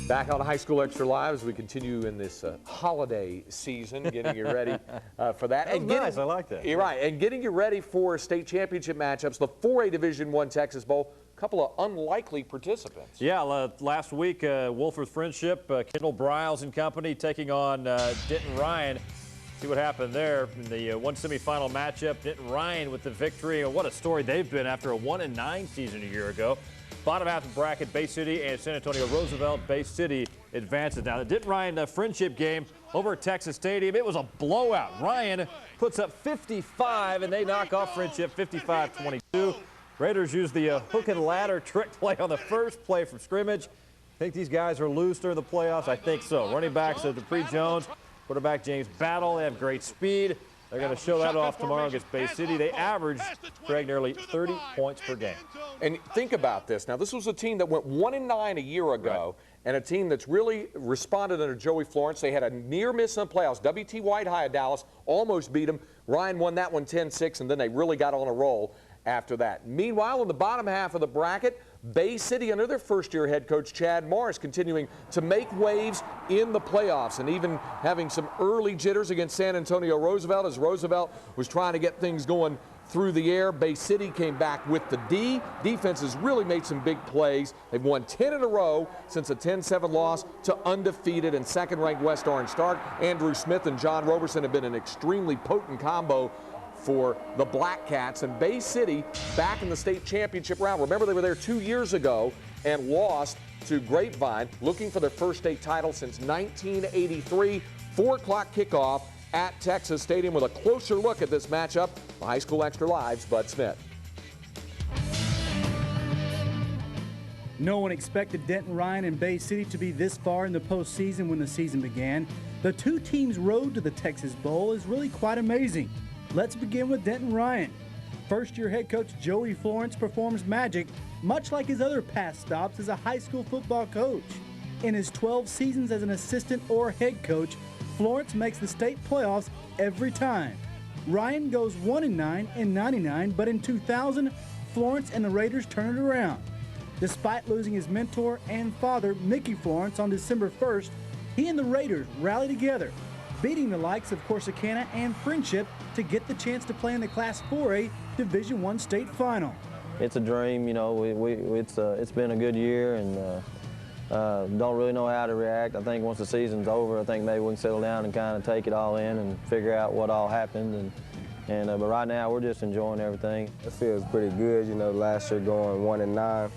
Back on High School Extra Live as we continue in this holiday season, getting you ready for that. That was nice. I like that. You're right. And getting you ready for state championship matchups, the 4A Division I Texas Bowl. A couple of unlikely participants. Yeah, last week, Wolford Friendship, Kendall Briles and company taking on Denton Ryan. See what happened there in the one semifinal matchup. Denton Ryan with the victory. What a story they've been after a 1-9 season a year ago. Bottom half of the bracket, Bay City and San Antonio Roosevelt. Bay City advances. Now, the Denton Ryan friendship game over at Texas Stadium, it was a blowout. Ryan puts up 55, and they knock off Friendship 55-22. Raiders use the hook and ladder trick play on the first play from scrimmage. Think these guys are loose during the playoffs? I think so. Running backs Dupree Jones, quarterback James Battle. They have great speed. They're going to show that off tomorrow against Bay City. They average, Craig, nearly 30 points per game. And think about this. Now, this was a team that went 1-9 a year ago, and a team that's really responded under Joey Florence. They had a near miss in the playoffs. W.T. White High of Dallas almost beat them. Ryan won that one 10-6, and then they really got on a roll after that. Meanwhile, in the bottom half of the bracket, Bay City, under their first-year head coach Chad Morris, continuing to make waves in the playoffs and even having some early jitters against San Antonio Roosevelt as Roosevelt was trying to get things going through the air. Bay City came back with the D. Defense has really made some big plays. They've won 10 in a row since a 10-7 loss to undefeated and second-ranked West Orange Stark. Andrew Smith and John Roberson have been an extremely potent combo for the Black Cats, and Bay City back in the state championship round. Remember, they were there 2 years ago and lost to Grapevine, looking for their first state title since 1983. 4 o'clock kickoff at Texas Stadium with a closer look at this matchup. The High School Extra Live's Bud Smith. No one expected Denton Ryan and Bay City to be this far in the postseason when the season began. The two teams' road to the Texas Bowl is really quite amazing. Let's begin with Denton Ryan. First-year head coach Joey Florence performs magic, much like his other past stops as a high school football coach. In his 12 seasons as an assistant or head coach, Florence makes the state playoffs every time. Ryan goes 1-9 in '99, but in 2000, Florence and the Raiders turn it around. Despite losing his mentor and father, Mickey Florence, on December 1st, he and the Raiders rally together, beating the likes of Corsicana and Friendship to get the chance to play in the Class 4A Division I state final. It's a dream, you know. It's been a good year, and don't really know how to react. I think once the season's over, I think maybe we can settle down and kind of take it all in and figure out what all happened. But right now, we're just enjoying everything. It feels pretty good, you know. Last year going 1-9,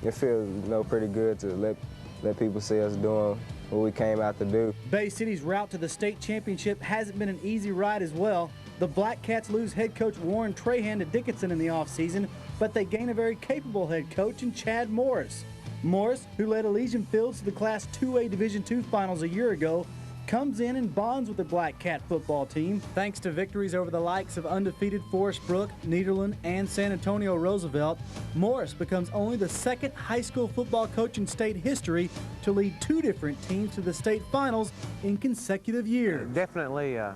it feels, you know, pretty good to let people see us doing what we came out to do. Bay City's route to the state championship hasn't been an easy ride as well. The Black Cats lose head coach Warren Trahan to Dickinson in the offseason, but they gain a very capable head coach in Chad Morris. Morris, who led Elysian Fields to the Class 2A Division II finals a year ago, comes in and bonds with the Black Cat football team thanks to victories over the likes of undefeated Forest Brook, Nederland, and San Antonio Roosevelt. Morris becomes only the second high school football coach in state history to lead 2 different teams to the state finals in consecutive years. Definitely a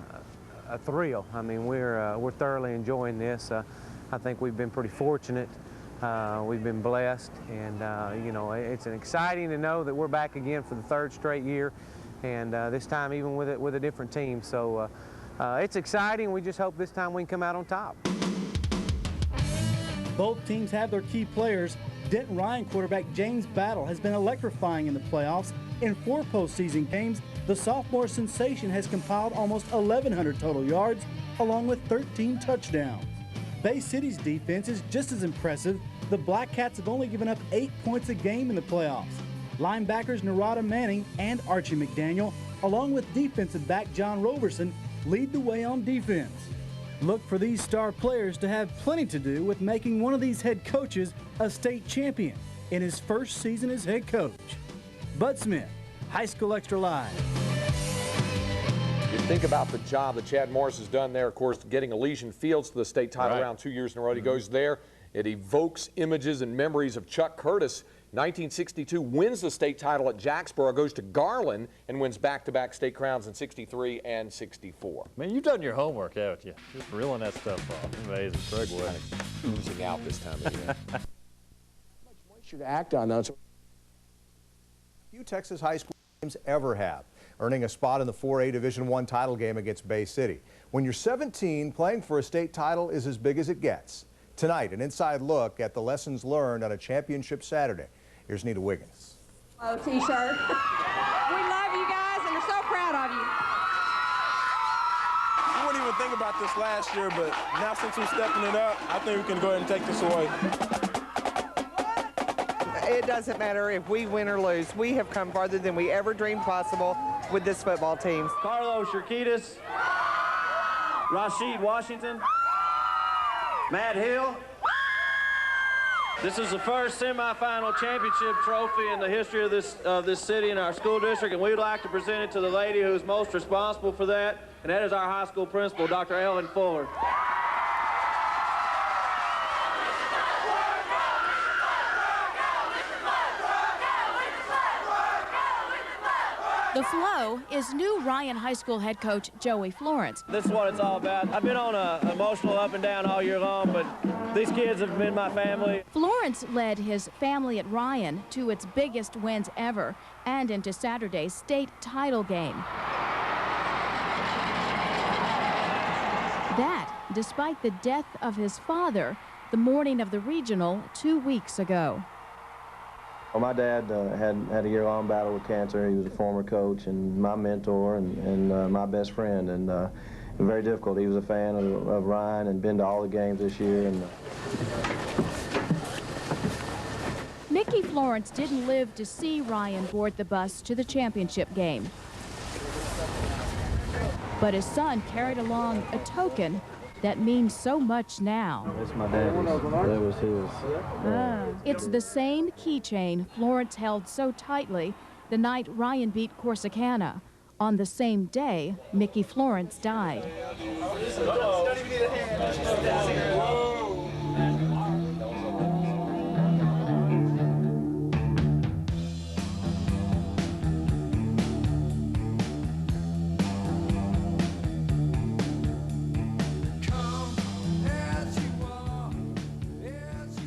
thrill. I mean, we're thoroughly enjoying this. I think we've been pretty fortunate. We've been blessed, and you know, it's exciting to know that we're back again for the 3rd straight year. And this time even with a different team. So it's exciting. We just hope this time we can come out on top. Both teams have their key players. Denton Ryan quarterback James Battle has been electrifying in the playoffs. In 4 postseason games, the sophomore sensation has compiled almost 1,100 total yards, along with 13 touchdowns. Bay City's defense is just as impressive. The Black Cats have only given up 8 points a game in the playoffs. Linebackers Narada Manning and Archie McDaniel, along with defensive back John Roberson, lead the way on defense. Look for these star players to have plenty to do with making one of these head coaches a state champion in his first season as head coach. Bud Smith, High School Extra Live. You think about the job that Chad Morris has done there, of course, getting Elysian Fields to the state title round 2 years in a row. He goes there. It evokes images and memories of Chuck Curtis 1962 wins the state title at Jacksboro, goes to Garland, and wins back-to-back state crowns in 63 and 64. Man, you've done your homework, haven't you? Just reeling that stuff off. Amazing. Craig Wood. Oozing out this time of year. To act on those. Few Texas high school games ever have, earning a spot in the 4A Division I title game against Bay City. When you're 17, playing for a state title is as big as it gets. Tonight, an inside look at the lessons learned on a championship Saturday. Here's Nita Wiggins. Oh, T-shirt. We love you guys and are so proud of you. I wouldn't even think about this last year, but now since we're stepping it up, I think we can go ahead and take this away. It doesn't matter if we win or lose. We have come farther than we ever dreamed possible with this football team. Carlos Urquidez, Rashid Washington, Matt Hill. This is the first semifinal championship trophy in the history of this city and our school district, and we'd like to present it to the lady who's most responsible for that, and that is our high school principal, Dr. Ellen Fuller. The flow is new Ryan High School head coach Joey Florence. This is what it's all about. I've been on an emotional up and down all year long, but these kids have been my family. Florence led his family at Ryan to its biggest wins ever and into Saturday's state title game. That, despite the death of his father the morning of the regional 2 weeks ago. Well, my dad had a year-long battle with cancer. He was a former coach and my mentor and my best friend, and very difficult. He was a fan of Ryan and been to all the games this year. And Mickey Florence didn't live to see Ryan board the bus to the championship game. But his son carried along a token that means so much now. It's my dad's. That was his. It's the same keychain Florence held so tightly the night Ryan beat Corsicana. On the same day, Mickey Florence died.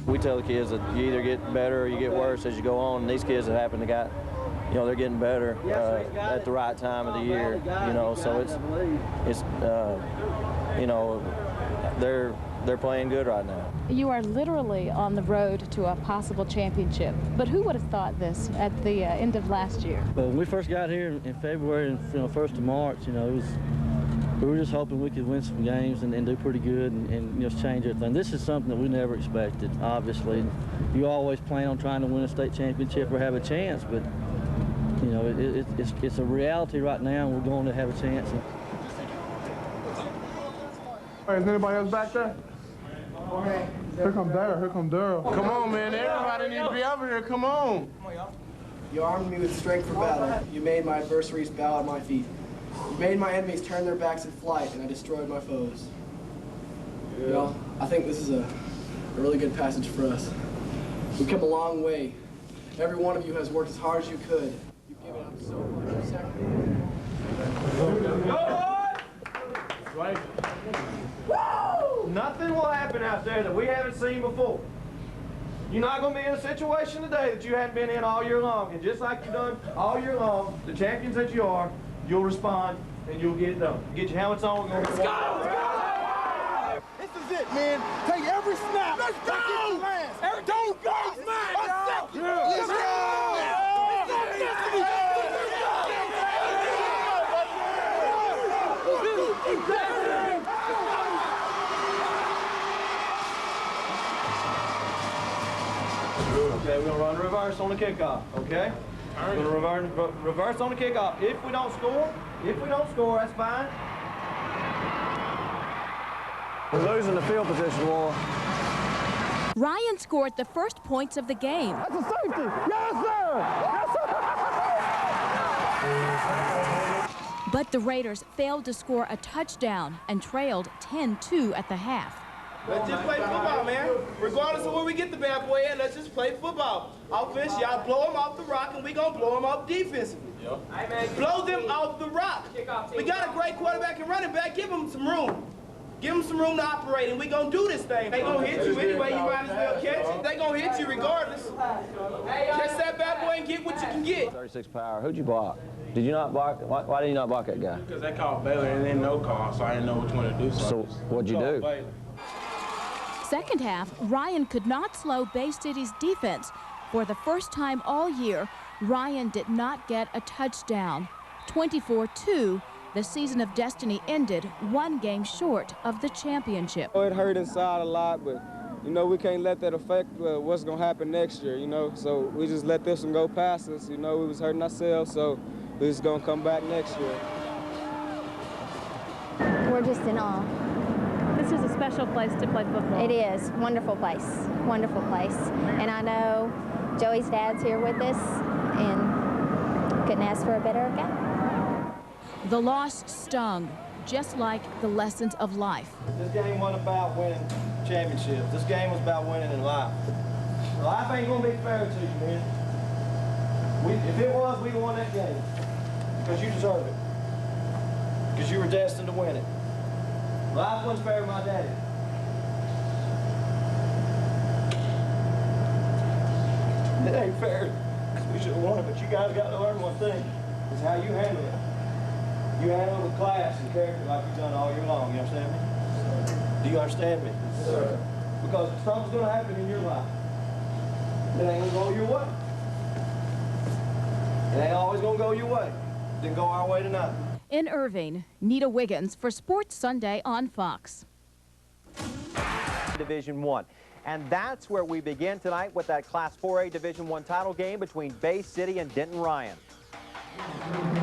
We tell the kids that you either get better or you get worse as you go on. And these kids that happen to got, you know, they're getting better at the right time of the year. You know, so it's you know, they're playing good right now. You are literally on the road to a possible championship. But who would have thought this at the end of last year? Well, when we first got here in February and 1st of March, you know, we were just hoping we could win some games and do pretty good and just change everything. This is something that we never expected, obviously. You always plan on trying to win a state championship or have a chance, but, you know, it's a reality right now, and we're going to have a chance. Hey, is anybody else back there? Here come Daryl. Here come Daryl. Come on, man. Everybody needs to be over here. Come on. You armed me with strength for battle. You made my adversaries bow at my feet. You made my enemies turn their backs in flight, and I destroyed my foes. You know, I think this is a really good passage for us. We've come a long way. Every one of you has worked as hard as you could. You've given up so much. You've sacrificed. Go on! Right. Woo! Nothing will happen out there that we haven't seen before. You're not going to be in a situation today that you haven't been in all year long. And just like you've done all year long, the champions that you are, you'll respond and you'll get it done. Get your helmets on. Let's go! Let's go! This is it, man. Take every snap. Let's go! Don't go, man! Let's go! Okay, we're going to run reverse on the kickoff, okay? We're going to reverse on the kickoff. If we don't score, that's fine. We're losing the field position war. Ryan scored the first points of the game. That's a safety. Yes, sir! Yes, sir! But the Raiders failed to score a touchdown and trailed 10-2 at the half. Let's just play football, man. Regardless of where we get the bad boy at, let's just play football. Offense, y'all blow them off the rock, and we gonna blow them off defensively. Blow them off the rock. We got a great quarterback and running back. Give them some room. Give them some room to operate, and we gonna do this thing. They gonna hit you anyway. You might as well catch it. They gonna hit you regardless. Catch that bad boy and get what you can get. 36 power. Who'd you block? Did you not block? Why did you not block that guy? Because they called Baylor and then no call, so I didn't know which one to do. So what'd you do? Second half, Ryan could not slow Bay City's defense. For the first time all year, Ryan did not get a touchdown. 24-2, the season of destiny ended one game short of the championship. It hurt inside a lot, but you know, we can't let that affect what's going to happen next year, you know. So we just let this one go past us. You know, we was hurting ourselves, so we're just going to come back next year. We're just in awe. This is a special place to play football. It is. Wonderful place. Wonderful place. And I know Joey's dad's here with us, and couldn't ask for a better game. The loss stung, just like the lessons of life. This game wasn't about winning championships. This game was about winning in life. Life ain't gonna be fair to you, man. If it was, we'd have won that game. Because you deserve it. Because you were destined to win it. Life wasn't fair to my daddy. It ain't fair. We should have won it, but you guys got to learn one thing. It's how you handle it. You handle it with class and character like you've done all year long. You understand me? Do you understand me? Yes, sir. Because something's going to happen in your life. It ain't going to go your way. It ain't always going to go your way. It didn't go our way tonight. In Irving, Nita Wiggins for Sports Sunday on Fox. Division I. And that's where we begin tonight with that Class 4A Division I title game between Bay City and Denton Ryan.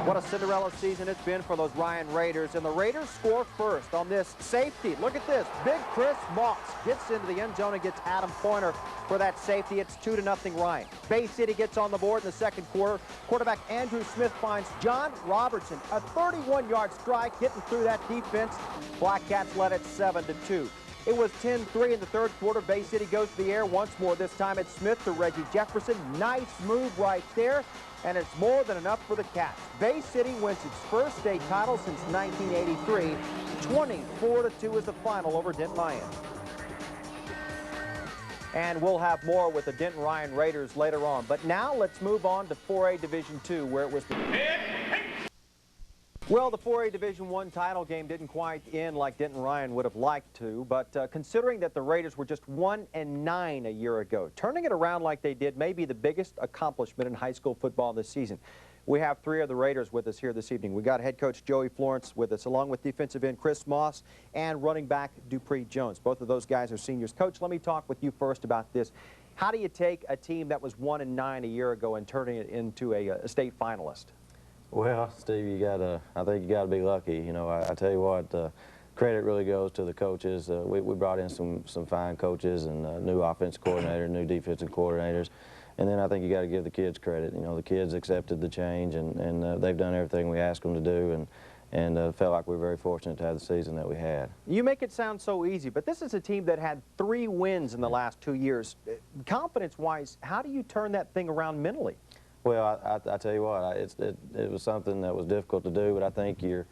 What a Cinderella season it's been for those Ryan Raiders, and the Raiders score first on this safety. Look at this. Big Chris Moss gets into the end zone and gets Adam Pointer for that safety. It's 2-0 Ryan. Bay City gets on the board in the second quarter. Quarterback Andrew Smith finds John Robertson, a 31-yard strike, getting through that defense. Black Cats led it 7-2. It was 10-3 in the third quarter. Bay City goes to the air once more. This time it's Smith to Reggie Jefferson. Nice move right there. And it's more than enough for the Cats. Bay City wins its first state title since 1983. 24-2 is the final over Denton Ryan. And we'll have more with the Denton Ryan Raiders later on. But now let's move on to 4A Division II, where it was the... Well, the 4A Division I title game didn't quite end like Denton Ryan would have liked to, but considering that the Raiders were just 1-9 a year ago, turning it around like they did may be the biggest accomplishment in high school football this season. We have three of the Raiders with us here this evening. We got head coach Joey Florence with us, along with defensive end Chris Moss and running back Dupree Jones. Both of those guys are seniors. Coach, let me talk with you first about this. How do you take a team that was 1-9 a year ago and turning it into a state finalist? Well, Steve, I think you gotta be lucky. You know, I tell you what, credit really goes to the coaches. We brought in some fine coaches and new offensive coordinator, new defensive coordinators. And then I think you gotta give the kids credit. You know, the kids accepted the change and they've done everything we asked them to do, and felt like we were very fortunate to have the season that we had. You make it sound so easy, but this is a team that had 3 wins in the last 2 years. Confidence-wise, how do you turn that thing around mentally? Well, I tell you what, it was something that was difficult to do, but I think you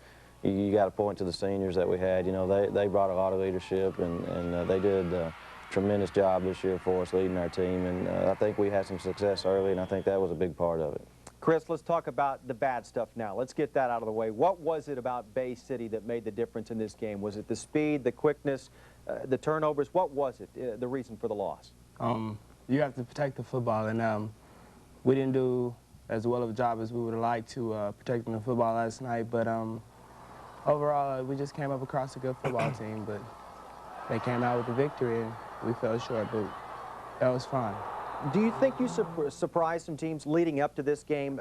got to point to the seniors that we had. You know, they brought a lot of leadership, and they did a tremendous job this year for us leading our team, and I think we had some success early, and I think that was a big part of it. Chris, let's talk about the bad stuff now. Let's get that out of the way. What was it about Bay City that made the difference in this game? Was it the speed, the quickness, the turnovers? What was it, the reason for the loss? You have to protect the football, and we didn't do as well of a job as we would have liked to protecting the football last night, but overall, we just came up across a good football team, but they came out with a victory, and we fell short, but that was fine. Do you think you surprised some teams leading up to this game,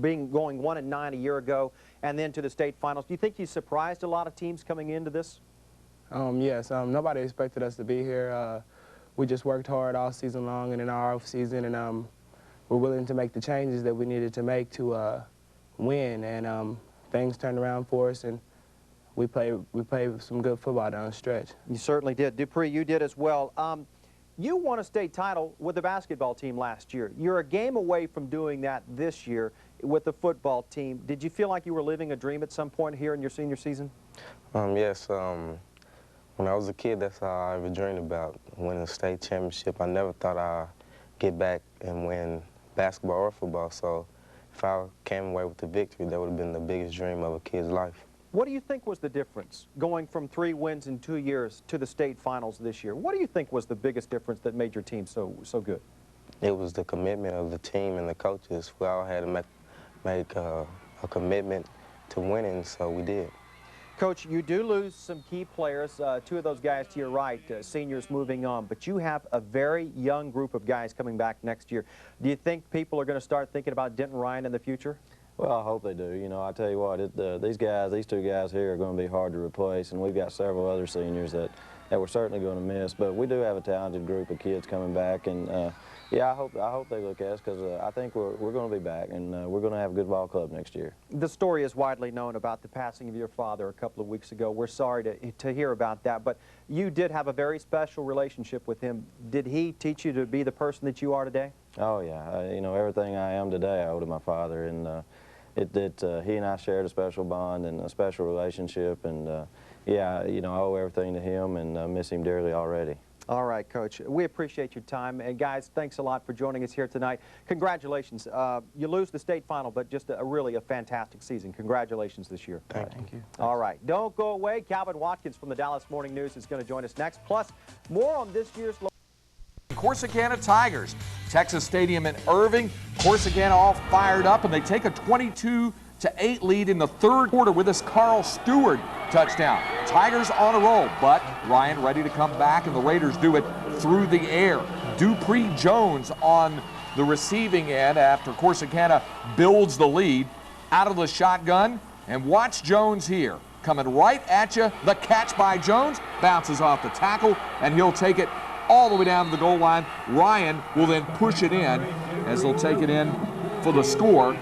going 1-9 a year ago, and then to the state finals? Do you think you surprised a lot of teams coming into this? Yes, nobody expected us to be here. We just worked hard all season long and in our off season, and we're willing to make the changes that we needed to make to win, and things turned around for us, and we played some good football down the stretch. You certainly did. Dupree, you did as well. You won a state title with the basketball team last year. You're a game away from doing that this year with the football team. Did you feel like you were living a dream at some point here in your senior season? Yes. When I was a kid, that's all I ever dreamed about, winning a state championship. I never thought I'd get back and win basketball or football, so if I came away with the victory, that would have been the biggest dream of a kid's life. What do you think was the difference going from 3 wins in 2 years to the state finals this year? What do you think was the biggest difference that made your team so good? It was the commitment of the team and the coaches. We all had to make a commitment to winning, so we did. Coach, you do lose some key players, 2 of those guys to your right, seniors moving on, but you have a very young group of guys coming back next year. Do you think people are going to start thinking about Denton Ryan in the future? Well, I hope they do. You know, I tell you what, these 2 guys here are going to be hard to replace, and we've got several other seniors that we're certainly going to miss. But we do have a talented group of kids coming back, and yeah, I hope they look at us, because I think we're going to be back, and we're going to have a good ball club next year. The story is widely known about the passing of your father a couple of weeks ago. We're sorry to hear about that, but you did have a very special relationship with him. Did he teach you to be the person that you are today? Oh yeah, you know, everything I am today I owe to my father, and he and I shared a special bond and a special relationship, and yeah, you know, I owe everything to him, and miss him dearly already. All right, Coach. We appreciate your time. And, guys, thanks a lot for joining us here tonight. Congratulations. You lose the state final, but just really a fantastic season. Congratulations this year. Thank you. All right. Don't go away. Calvin Watkins from the Dallas Morning News is going to join us next. Plus, more on this year's Corsicana Tigers. Texas Stadium in Irving. Corsicana all fired up, and they take a 22-8 lead in the 3rd quarter with this Carl Stewart touchdown. Tigers on a roll, but Ryan ready to come back, and the Raiders do it through the air. Dupree Jones on the receiving end after Corsicana builds the lead out of the shotgun. And watch Jones here. Coming right at you. The catch by Jones. Bounces off the tackle, and he'll take it all the way down to the goal line. Ryan will then push it in as they'll take it in for the score.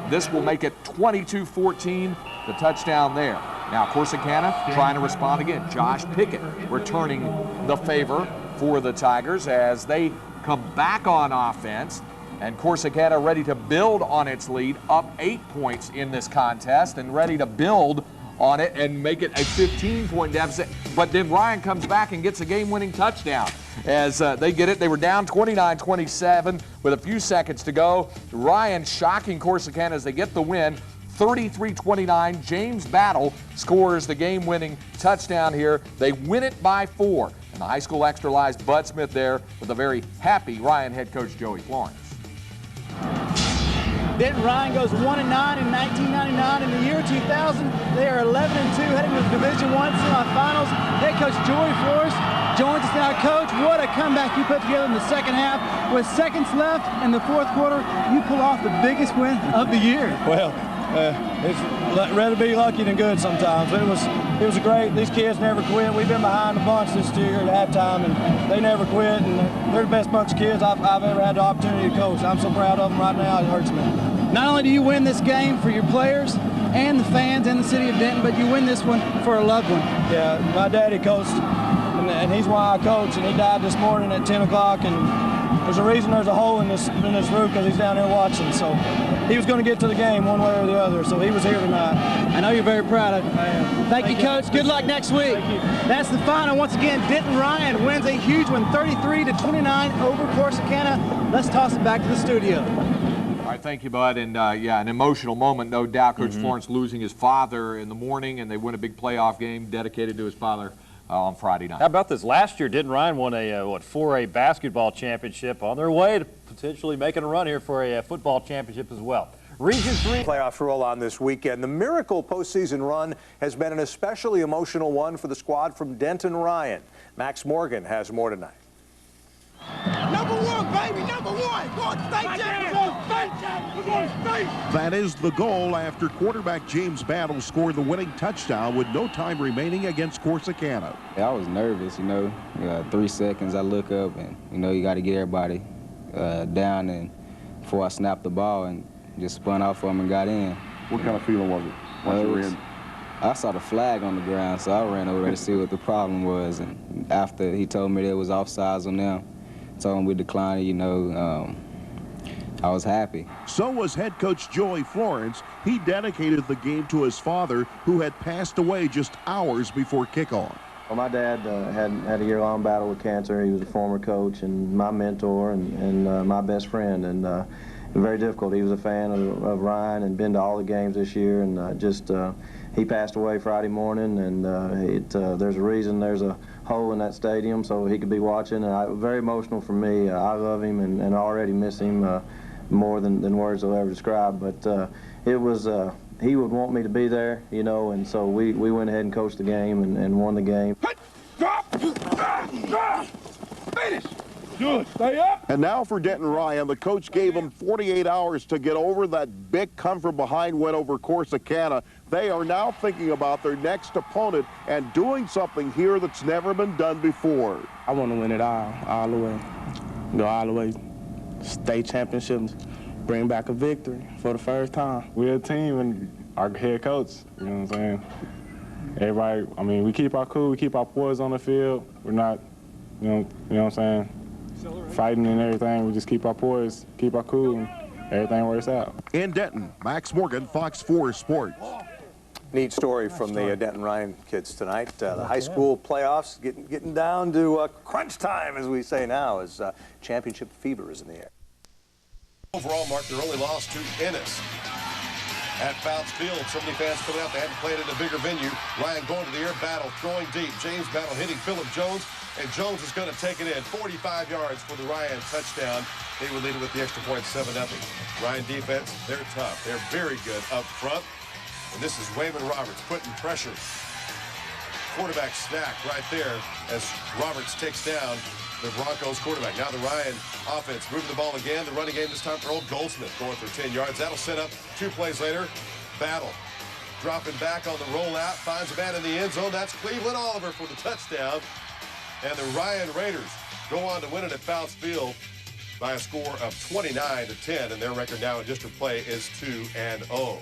This will make it 22-14, the touchdown there. Now Corsicana trying to respond again. Josh Pickett returning the favor for the Tigers as they come back on offense. And Corsicana ready to build on its lead, up 8 points in this contest, and ready to build on it and make it a 15-point deficit. But then Ryan comes back and gets a game-winning touchdown as they get it. They were down 29-27 with a few seconds to go. Ryan shocking Corsicana as they get the win, 33-29. James Battle scores the game-winning touchdown here. They win it by 4. And the high school extra lies Bud Smith there with a very happy Ryan head coach Joey Florence. Denton Ryan goes 1-9 in 1999. In the year 2000, they are 11-2 heading to the Division I semifinals. Head coach Joey Flores joins us now. Coach, what a comeback you put together in the second half. With seconds left in the 4th quarter, you pull off the biggest win of the year. Well, it's rather be lucky than good sometimes. It was great. These kids never quit. We've been behind a bunch this year at halftime, and they never quit. And they're the best bunch of kids I've ever had the opportunity to coach. I'm so proud of them right now. It hurts me. Not only do you win this game for your players and the fans and the city of Denton, but you win this one for a loved one. Yeah, my daddy coached, and he's why I coach, and he died this morning at 10 o'clock, and there's a reason there's a hole in this roof, because he's down here watching. So he was going to get to the game one way or the other, so he was here tonight. I know you're very proud of him. I am. Thank you, Coach. Good luck next week. Thank you. That's the final. Once again, Denton Ryan wins a huge one, 33-29 over Corsicana. Let's toss it back to the studio. All right, thank you, Bud. And yeah, an emotional moment, no doubt. Coach Florence losing his father in the morning, and they win a big playoff game dedicated to his father on Friday night. How about this? Last year, Denton Ryan won a 4A basketball championship, on their way to potentially making a run here for a football championship as well. Region 3 playoffs roll on this weekend. The miracle postseason run has been an especially emotional one for the squad from Denton Ryan. Max Morgan has more tonight. Number 1, baby, number 1. Go on, state champions. We're going state. That is the goal after quarterback James Battle scored the winning touchdown with no time remaining against Corsicana. I was nervous, 3 seconds. I look up, and you got to get everybody down, and before I snapped the ball and just spun off for him and got in. What kind of feeling was it once you were in? I saw the flag on the ground, so I ran over there to see what the problem was. And after he told me there was offsides on them, told him we declined, you know, I was happy. So was head coach Joey Florence. He dedicated the game to his father, who had passed away just hours before kickoff. Well, my dad had a year-long battle with cancer. He was a former coach and my mentor and my best friend, and very difficult. He was a fan of Ryan and been to all the games this year, and he passed away Friday morning, and there's a reason there's a hole in that stadium so he could be watching, and very emotional for me. I love him and already miss him more than words will ever describe, but it was he would want me to be there, you know, and so we went ahead and coached the game and won the game. Finish. Good. Stay up. And now for Denton Ryan, the coach gave him 48 hours to get over that big come-from-behind win over Corsicana. They are now thinking about their next opponent and doing something here that's never been done before. I want to win it all the way. Go all the way. State championships, bring back a victory for the first time. We're a team, and our head coach, you know what I'm saying? Everybody, I mean, we keep our cool, we keep our poise on the field. We're not, you know what I'm saying, fighting and everything. We just keep our poise, keep our cool, and everything works out. In Denton, Max Morgan, Fox 4 Sports. Neat story from the Denton Ryan kids tonight. The high school playoffs getting down to crunch time, as we say now, as championship fever is in the air. Overall, marked their only loss to Ennis. At Fouts Field, so many fans coming out. They hadn't played in a bigger venue. Ryan going to the air, Battle throwing deep. James Battle hitting Phillip Jones, and Jones is going to take it in. 45 yards for the Ryan touchdown. They were leading with the extra point, 7-0. Ryan defense, they're tough. They're very good up front. And this is Wayman Roberts putting pressure. Quarterback snack right there as Roberts takes down the Broncos quarterback. Now the Ryan offense moving the ball again. The running game this time for Earl Goldsmith going for 10 yards. That'll set up 2 plays later. Battle dropping back on the rollout. Finds a man in the end zone. That's Cleveland Oliver for the touchdown. And the Ryan Raiders go on to win it at Fouts Field by a score of 29-10. And their record now in district play is 2-0.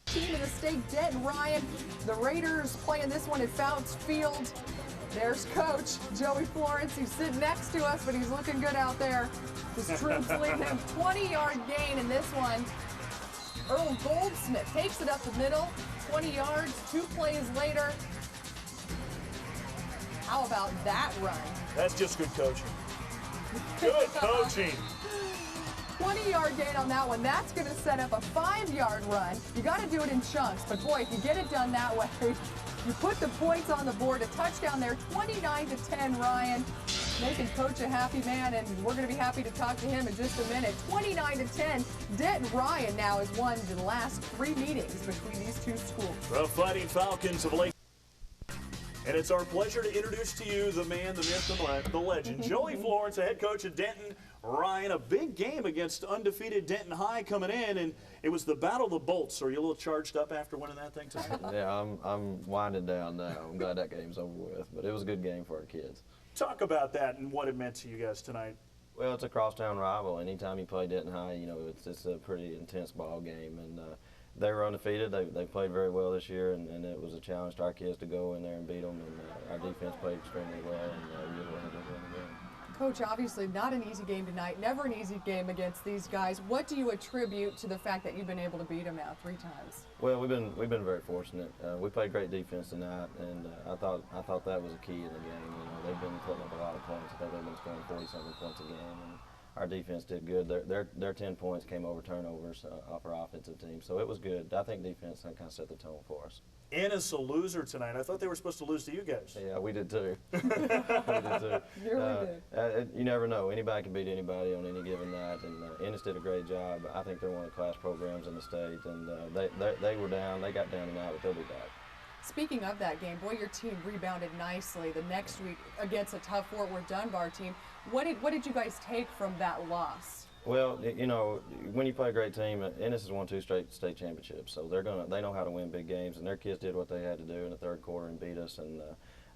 Team in the state, Denton Ryan. The Raiders playing this one at Fouts Field. There's Coach Joey Florence, who's sitting next to us, but he's looking good out there. His troops leading him 20-yard gain in this one. Earl Goldsmith takes it up the middle, 20 yards, 2 plays later. How about that run? That's just good coaching. Good coaching. 20-yard gain on that one. That's going to set up a 5-yard run. You got to do it in chunks, but boy, if you get it done that way, you put the points on the board. A touchdown there, 29-10, Ryan. Making Coach a happy man, and we're going to be happy to talk to him in just a minute. 29-10. Denton Ryan now has won the last 3 meetings between these two schools. The Fighting Falcons of Lake. And it's our pleasure to introduce to you the man, the myth, the legend, Joey Florence, the head coach of Denton Ryan. A big game against undefeated Denton High coming in, and it was the Battle of the Bolts. Are you a little charged up after winning that thing tonight? Yeah, I'm winding down now. I'm glad that game's over with, but it was a good game for our kids. Talk about that and what it meant to you guys tonight. Well, it's a crosstown rival. Anytime you play Denton High, you know, it's a pretty intense ball game, and they were undefeated. They played very well this year, and it was a challenge to our kids to go in there and beat them, and our defense played extremely well, and we just wanted to win the game. Coach, obviously not an easy game tonight, never an easy game against these guys. What do you attribute to the fact that you've been able to beat them now 3 times? Well, we've been very fortunate. We played great defense tonight, and I thought that was a key in the game. You know, they've been putting up a lot of points. I think they've been scoring 40-something points a game, and our defense did good. Their 10 points came over turnovers off our offensive team, so it was good. I think defense kind of set the tone for us. Ennis a loser tonight. I thought they were supposed to lose to you guys. Yeah, we did too. We did too. You never know. Anybody can beat anybody on any given night, and Ennis did a great job. I think they're one of the class programs in the state, and they were down. They got down tonight, but they'll be back. Speaking of that game, boy, your team rebounded nicely the next week against a tough Fort Worth Dunbar team. What did you guys take from that loss? Well, you know, when you play a great team, Ennis has won 2 straight state championships, so they know how to win big games, and their kids did what they had to do in the 3rd quarter and beat us. And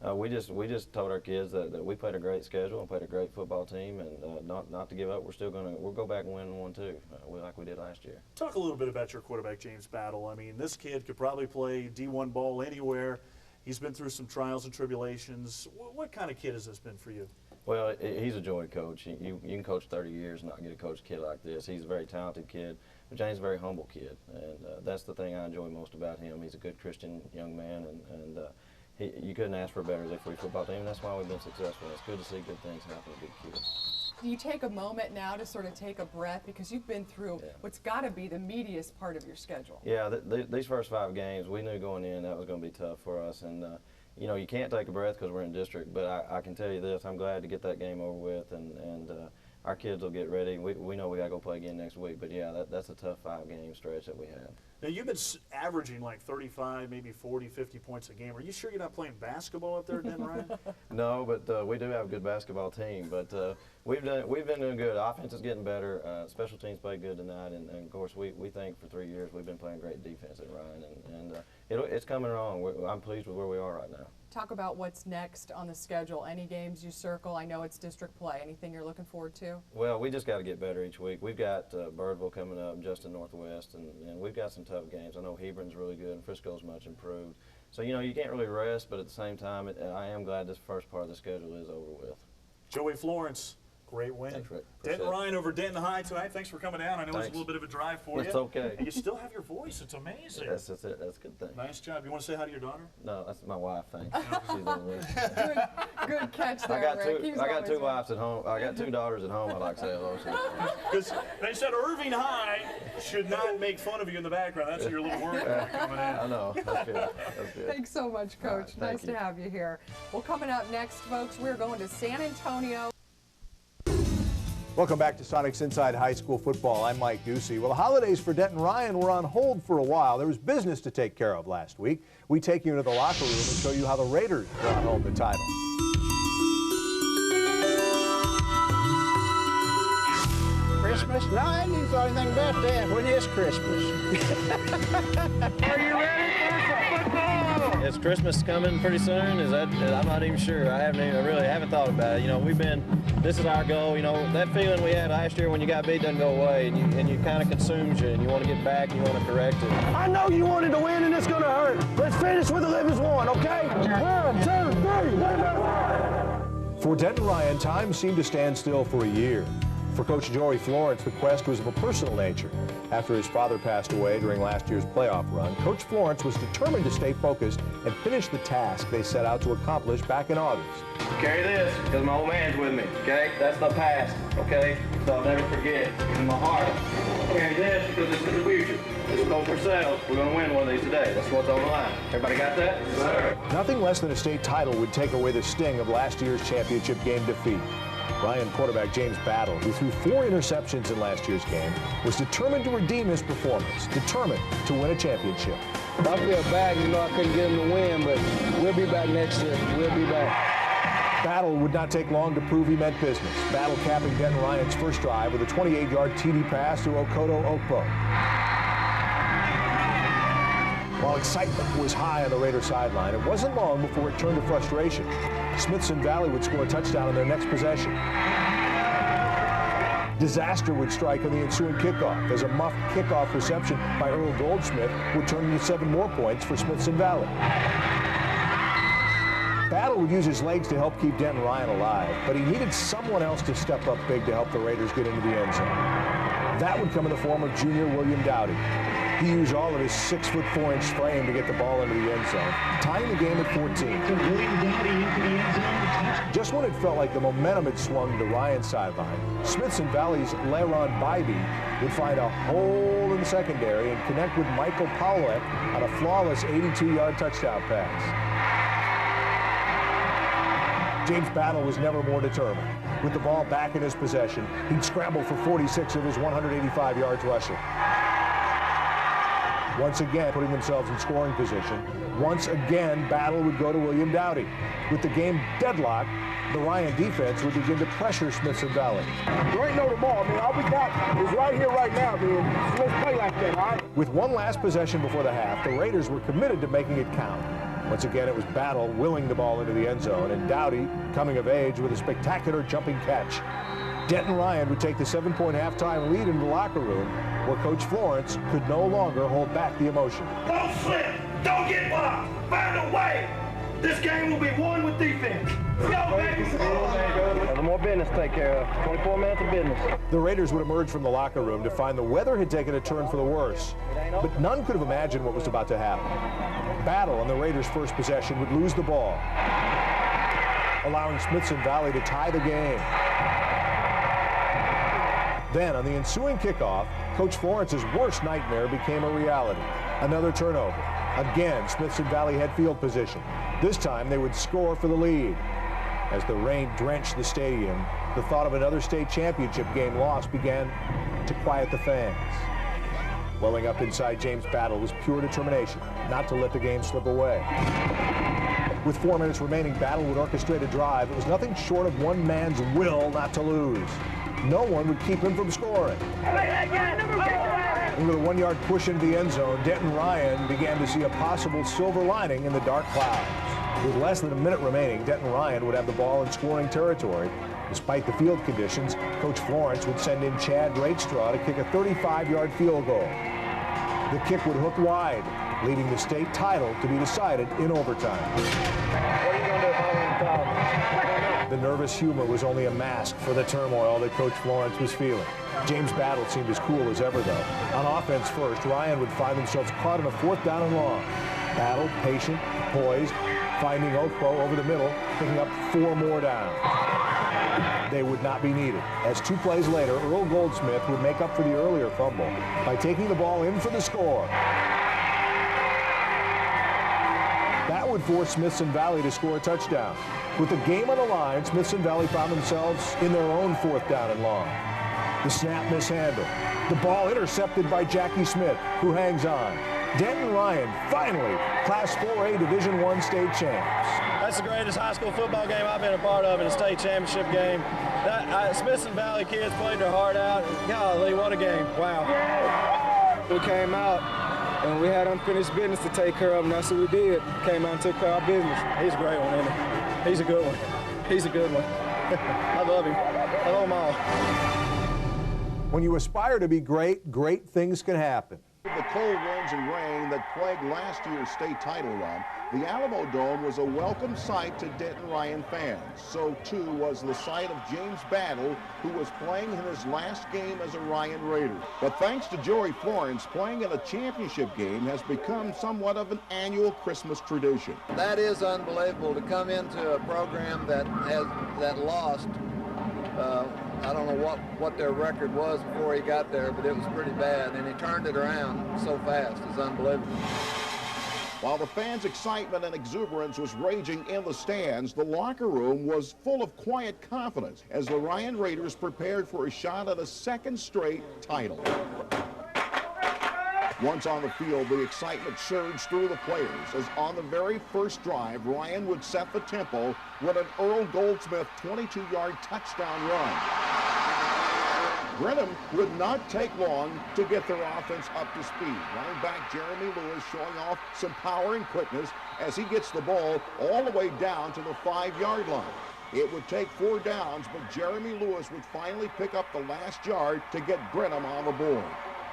we just told our kids that we played a great schedule and played a great football team, and not to give up. We'll go back and win one too, like we did last year. Talk a little bit about your quarterback, James Battle. I mean, this kid could probably play D1 ball anywhere. He's been through some trials and tribulations. What kind of kid has this been for you? Well, he's a joy to coach. You can coach 30 years and not get to coach a kid like this. He's a very talented kid, but James is a very humble kid, and that's the thing I enjoy most about him. He's a good Christian young man, and you couldn't ask for a better free football team, and that's why we've been successful. It's good to see good things happen to good kids. Do you take a moment now to sort of take a breath, because you've been through what's got to be the meatiest part of your schedule? Yeah, these first 5 games, we knew going in that was going to be tough for us, and you know, you can't take a breath because we're in district, but I can tell you this, I'm glad to get that game over with, and our kids will get ready. We know we got to go play again next week, but yeah, that's a tough 5-game stretch that we have. Now, you've been averaging like 35, maybe 40, 50 points a game. Are you sure you're not playing basketball up there, Denton Ryan? No, but we do have a good basketball team. But we've been doing good. Offense is getting better. Special teams played good tonight, and of course we think for 3 years we've been playing great defense at Ryan, and it's coming along. I'm pleased with where we are right now. Talk about what's next on the schedule. Any games you circle? I know it's district play. Anything you're looking forward to? Well, we just got to get better each week. We've got Birdville coming up, Justin Northwest, and we've got some tough games. I know Hebron's really good, and Frisco's much improved. So, you know, you can't really rest, but at the same time, I am glad this first part of the schedule is over with. Joey Florence, great win. Thanks, Rick. Denton Ryan over Denton High tonight. Thanks for coming down. I know it's a little bit of a drive for you. It's okay. And you still have your voice. It's amazing. That's it. That's a good thing. Nice job. You want to say hi to your daughter? No, that's my wife. Thanks. She's on with. Good catch there, Rick. I got 2 wives at home. I got 2 daughters at home. I like to say hello to. Because they said Irving High should not make fun of you in the background. That's your little word coming in. I know. That's good. That's good. Thanks so much, Coach. Right, nice to have you here. Well, coming up next, folks, we're going to San Antonio. Welcome back to Sonic's Inside High School Football. I'm Mike Ducey. Well, the holidays for Denton Ryan were on hold for a while. There was business to take care of last week. We take you into the locker room and show you how the Raiders brought home the title. Christmas? No, I didn't thought anything about that. When is Christmas? Are you ready for some football? Is Christmas coming pretty soon? I'm not even sure. I really haven't thought about it. You know, this is our goal. You know, that feeling we had last year when you got beat doesn't go away, and you kind of consumes you, and you want to get back, and you want to correct it. I know you wanted to win, and it's going to hurt. Let's finish with the live as one, okay? 1, 2, 3. For Denton Ryan, time seemed to stand still for a year. For Coach Joey Florence, the quest was of a personal nature. After his father passed away during last year's playoff run, Coach Florence was determined to stay focused and finish the task they set out to accomplish back in August. Carry this, because my old man's with me, okay? That's the past, okay? So I'll never forget. In my heart. Carry this, because this is the future. This is for ourselves. We're going to win one of these today. That's what's on the line. Everybody got that? Yes, sir. Nothing less than a state title would take away the sting of last year's championship game defeat. Ryan quarterback James Battle, who threw 4 interceptions in last year's game, was determined to redeem his performance, determined to win a championship. I feel bad, you know, I couldn't get him to win, but we'll be back next year. We'll be back. Battle would not take long to prove he meant business. Battle capping Denton Ryan's first drive with a 28-yard TD pass to Okoto Okpo. While excitement was high on the Raider sideline, it wasn't long before it turned to frustration. Smithson Valley would score a touchdown on their next possession. Disaster would strike on the ensuing kickoff, as a muffed kickoff reception by Earl Goldsmith would turn into 7 more points for Smithson Valley. Battle would use his legs to help keep Denton Ryan alive, but he needed someone else to step up big to help the Raiders get into the end zone. That would come in the form of junior William Dowdy. He used all of his 6'4" frame to get the ball into the end zone, tying the game at 14. Just when it felt like the momentum had swung to Ryan's sideline, Smithson Valley's Leron Bybee would find a hole in the secondary and connect with Michael Powlett on a flawless 82-yard touchdown pass. James Battle was never more determined. With the ball back in his possession, he'd scramble for 46 of his 185 yards rushing. Once again, putting themselves in scoring position. Once again, Battle would go to William Dowdy. With the game deadlocked, the Ryan defense would begin to pressure Smithson Valley. There ain't no tomorrow, man. All we got is right here, right now, man. So let's play like that, all right? With one last possession before the half, the Raiders were committed to making it count. Once again, it was Battle willing the ball into the end zone, and Dowdy coming of age with a spectacular jumping catch. Denton Ryan would take the 7-point halftime lead in the locker room, where Coach Florence could no longer hold back the emotion. Don't slip. Don't get blocked. Find a way. This game will be won with defense. Go, baby. More business to take care of. 24 minutes of business. The Raiders would emerge from the locker room to find the weather had taken a turn for the worse, but none could have imagined what was about to happen. Battle on the Raiders' first possession would lose the ball, allowing Smithson Valley to tie the game. Then, on the ensuing kickoff, Coach Florence's worst nightmare became a reality. Another turnover. Again, Smithson Valley had field position. This time, they would score for the lead. As the rain drenched the stadium, the thought of another state championship game lost began to quiet the fans. Welling up inside James Battle was pure determination not to let the game slip away. With 4 minutes remaining, Battle would orchestrate a drive. It was nothing short of one man's will not to lose. No one would keep him from scoring. And with a 1-yard push into the end zone, Denton Ryan began to see a possible silver lining in the dark clouds. With less than a minute remaining, Denton Ryan would have the ball in scoring territory. Despite the field conditions, Coach Florence would send in Chad Rakestraw to kick a 35-yard field goal. The kick would hook wide, leaving the state title to be decided in overtime. What are you going to do if I win the title? The nervous humor was only a mask for the turmoil that Coach Florence was feeling. James Battle seemed as cool as ever, though. On offense first, Ryan would find themselves caught on a 4th down and long. Battle, patient, poised, finding Oakbo over the middle, picking up 4 more downs. They would not be needed, as 2 plays later, Earl Goldsmith would make up for the earlier fumble by taking the ball in for the score. That would force Smithson Valley to score a touchdown. With the game on the line, Smithson Valley found themselves in their own 4th down and long. The snap mishandled. The ball intercepted by Jackie Smith, who hangs on. Denton Ryan, finally, Class 4A Division I state champs. That's the greatest high school football game I've been a part of in a state championship game. Smithson Valley kids played their heart out. Golly, what a game. Wow. We came out and we had unfinished business to take care of, and that's what we did. Came out and took care of our business. He's a great one, isn't he? He's a good one. He's a good one. I love him. I love them all. When you aspire to be great, great things can happen. The cold winds and rain that plagued last year's state title run, the Alamo Dome was a welcome sight to Denton Ryan fans. So too was the sight of James Battle, who was playing in his last game as a Ryan Raider. But thanks to Joey Florence, playing in a championship game has become somewhat of an annual Christmas tradition. That is unbelievable to come into a program that lost. I don't know what their record was before he got there, but it was pretty bad, and he turned it around so fast. It's unbelievable. While the fans' excitement and exuberance was raging in the stands, the locker room was full of quiet confidence as the Ryan Raiders prepared for a shot at a 2nd straight title. Once on the field, the excitement surged through the players as on the very first drive, Ryan would set the tempo with an Earl Goldsmith 22-yard touchdown run. Brenham would not take long to get their offense up to speed. Running back Jeremy Lewis showing off some power and quickness as he gets the ball all the way down to the 5-yard line. It would take 4 downs, but Jeremy Lewis would finally pick up the last yard to get Brenham on the board.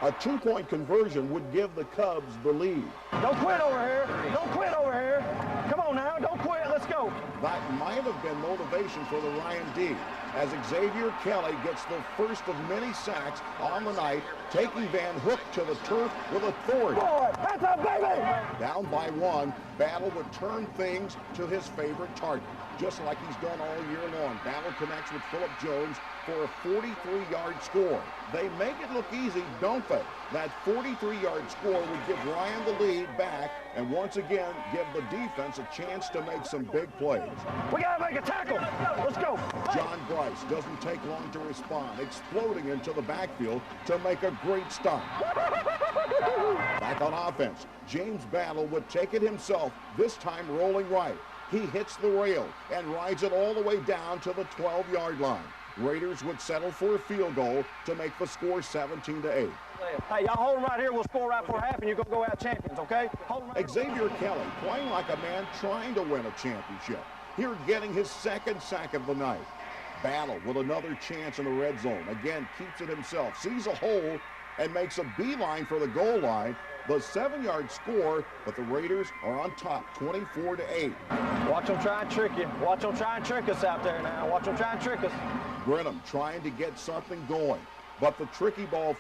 A 2-point conversion would give the Cubs the lead. Don't quit over here. Don't quit over here. Come on now, don't quit. Let's go. That might have been motivation for the Ryan D, as Xavier Kelly gets the first of many sacks on the night, taking Van Hook to the turf with authority. That's a baby! Down by 1, Battle would turn things to his favorite target, just like he's done all year long. Battle connects with Phillip Jones for a 43-yard score. They make it look easy, don't they? That 43-yard score would give Ryan the lead back and once again give the defense a chance to make some big plays. We got to make a tackle. Let's go. John Bryce doesn't take long to respond, exploding into the backfield to make a great stop. Back on offense, James Battle would take it himself, this time rolling right. He hits the rail and rides it all the way down to the 12-yard line. Raiders would settle for a field goal to make the score 17-8. Hey, y'all hold them right here. We'll score right before half, and you're going to go out champions, okay? Hold them right Xavier Kelly playing like a man trying to win a championship. Here getting his second sack of the night. Battle with another chance in the red zone. Again, keeps it himself. Sees a hole and makes a beeline for the goal line. The 7-yard score, but the Raiders are on top, 24-8. Watch them try and trick you. Watch them try and trick us out there now. Watch them try and trick us. Brenham trying to get something going, but the tricky ball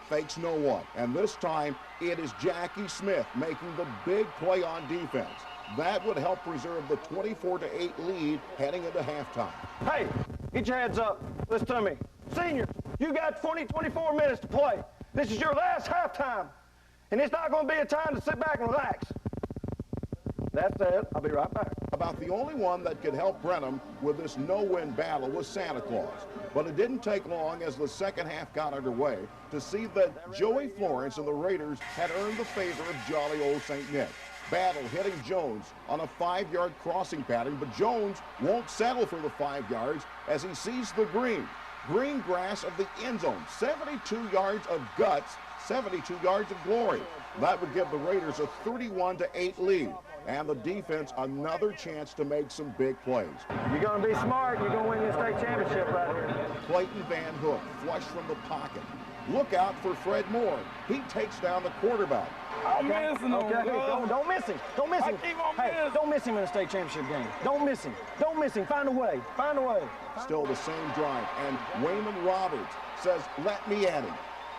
fakes no one. And this time, it is Jackie Smith making the big play on defense. That would help preserve the 24-8 lead heading into halftime. Hey, get your heads up. Listen to me. Seniors, you got 24 minutes to play. This is your last halftime, and it's not going to be a time to sit back and relax. That said, I'll be right back. About the only one that could help Brenham with this no-win battle was Santa Claus. But it didn't take long as the second half got underway to see that Joey Florence and the Raiders had earned the favor of jolly old St. Nick. Battle hitting Jones on a 5-yard crossing pattern, but Jones won't settle for the 5 yards as he sees the green grass of the end zone. 72 yards of guts, 72 yards of glory. That would give the Raiders a 31-8 lead, and the defense another chance to make some big plays. You're going to be smart. You're going to win your state championship right here. Clayton Van Hook, flush from the pocket. Look out for Fred Moore. He takes down the quarterback. I'm missing him. Okay, don't miss him. Don't miss him. Hey, don't miss him in a state championship game. Don't miss him. Don't miss him. Find a way. Find a way. Still the same drive, and Wayman Roberts says, let me at him.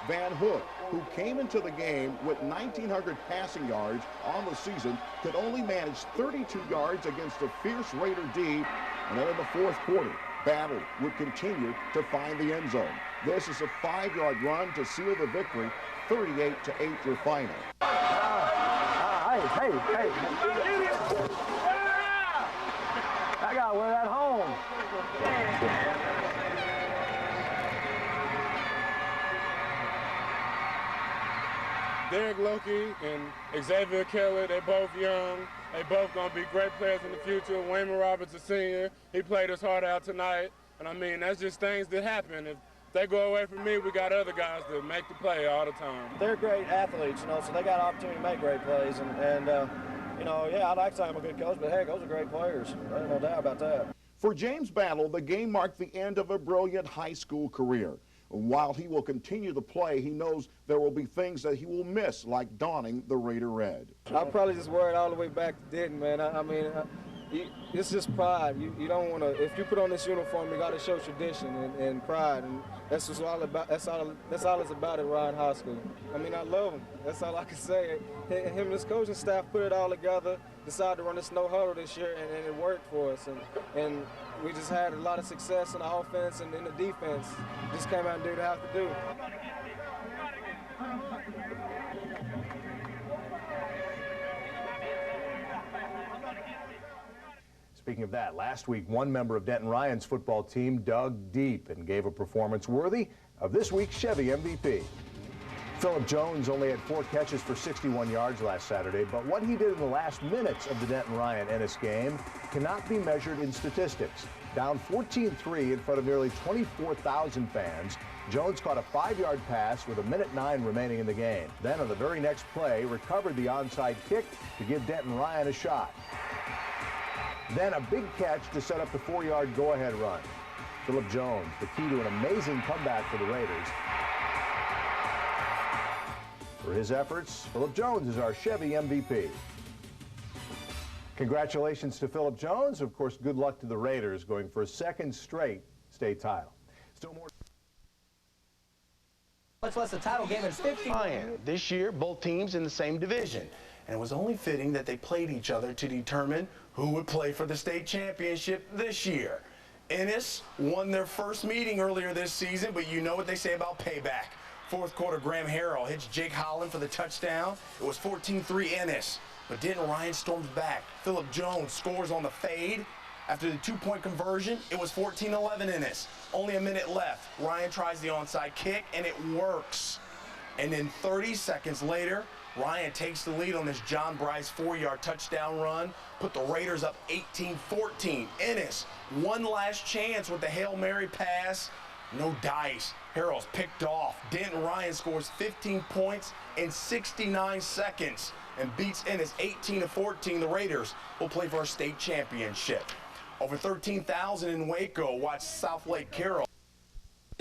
Van Hook, who came into the game with 1,900 passing yards on the season, could only manage 32 yards against a fierce Raider D, and then in the fourth quarter, Battle would continue to find the end zone. This is a 5-yard run to seal the victory, 38-8 your final. Hey. I got to wear that home. Derek Loki and Xavier Kelly, they both young. They both going to be great players in the future. Wayman Roberts, a senior, he played his heart out tonight. And I mean, that's just things that happen. If they go away from me, we got other guys that make the play all the time. They're great athletes, you know, so they got an opportunity to make great plays. And you know, yeah, I'd like to say I'm a good coach, but heck, those are great players. There's no doubt about that. For James Battle, the game marked the end of a brilliant high school career. While he will continue to play, he knows there will be things that he will miss, like donning the Raider red. I'll probably just wear it all the way back to Denton, man. I mean, it's just pride. You don't want to, if you put on this uniform, you got to show tradition and pride, and that's just all about. That's all it's about at Ryan High School. I mean, I love him. That's all I can say. Him and his coaching staff put it all together, decided to run this no huddle this year, and it worked for us. And we just had a lot of success in the offense and in the defense. Just came out and did what I have to do. Speaking of that, last week, one member of Denton Ryan's football team dug deep and gave a performance worthy of this week's Chevy MVP. Philip Jones only had 4 catches for 61 yards last Saturday, but what he did in the last minutes of the Denton Ryan Ennis game cannot be measured in statistics. Down 14-3 in front of nearly 24,000 fans, Jones caught a 5-yard pass with 1:09 remaining in the game. Then on the very next play, recovered the onside kick to give Denton Ryan a shot. Then a big catch to set up the 4-yard go-ahead run. Philip Jones, the key to an amazing comeback for the Raiders. For his efforts, Philip Jones is our Chevy MVP. Congratulations to Philip Jones. Of course, good luck to the Raiders going for a second straight state title. Still more. Much less a title game in 50. This year, both teams in the same division. And it was only fitting that they played each other to determine who would play for the state championship this year. Ennis won their first meeting earlier this season, but you know what they say about payback. Fourth quarter, Graham Harrell hits Jake Holland for the touchdown. It was 14-3 Ennis, but Denton Ryan storms back. Philip Jones scores on the fade. After the 2-point conversion, it was 14-11 Ennis. Only a minute left. Ryan tries the onside kick, and it works. And then 30 seconds later, Ryan takes the lead on this John Bryce 4-yard touchdown run, put the Raiders up 18-14. Ennis, one last chance with the Hail Mary pass. No dice. Harrell's picked off. Denton Ryan scores 15 points in 69 seconds and beats Ennis 18-14. The Raiders will play for a state championship. Over 13,000 in Waco watch South Lake Carroll.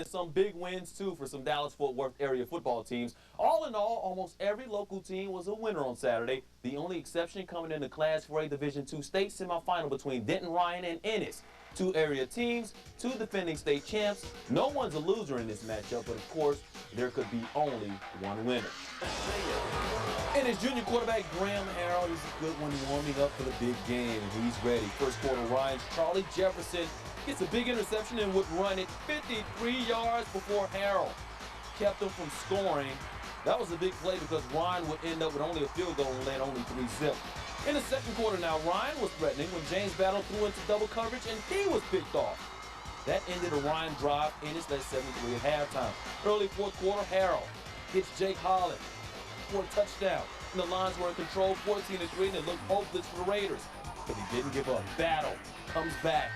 Some big wins, too, for some Dallas-Fort Worth area football teams. All in all, almost every local team was a winner on Saturday. The only exception coming in the Class 4A Division II state semifinal between Denton Ryan and Ennis. Two area teams, two defending state champs. No one's a loser in this matchup, but of course, there could be only one winner. Ennis junior quarterback Graham Harrell, he's a good one warming up for the big game, and he's ready. First quarter, Ryan's Charlie Jefferson gets a big interception and would run it 53 yards before Harrell kept him from scoring. That was a big play because Ryan would end up with only a field goal and led only 3-zip. In the second quarter now, Ryan was threatening when James Battle threw into double coverage and he was picked off. That ended a Ryan drive. Ennis led 7-3 at halftime. Early fourth quarter, Harrell hits Jake Holland for a touchdown. And the Lions were in control 14-3 and it looked hopeless for the Raiders. But he didn't give up. Battle comes back,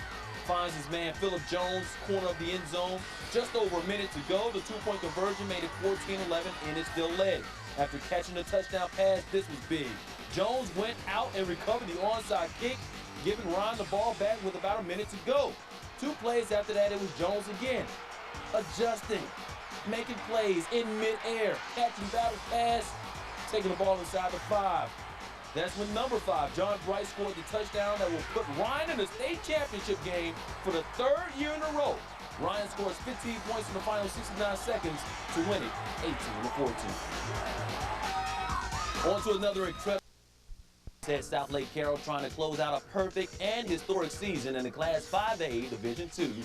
finds his man Phillip Jones, corner of the end zone. Just over a minute to go, the two-point conversion made it 14-11, and it still led. After catching a touchdown pass, this was big. Jones went out and recovered the onside kick, giving Ryan the ball back with about a minute to go. 2 plays after that, it was Jones again, adjusting, making plays in midair, catching Battle's pass, taking the ball inside the 5. That's when number 5, John Bryce, scored the touchdown that will put Ryan in the state championship game for the 3rd year in a row. Ryan scores 15 points in the final 69 seconds to win it 18-14. On to another incredible at South Lake Carroll, trying to close out a perfect and historic season in the Class 5A Division II.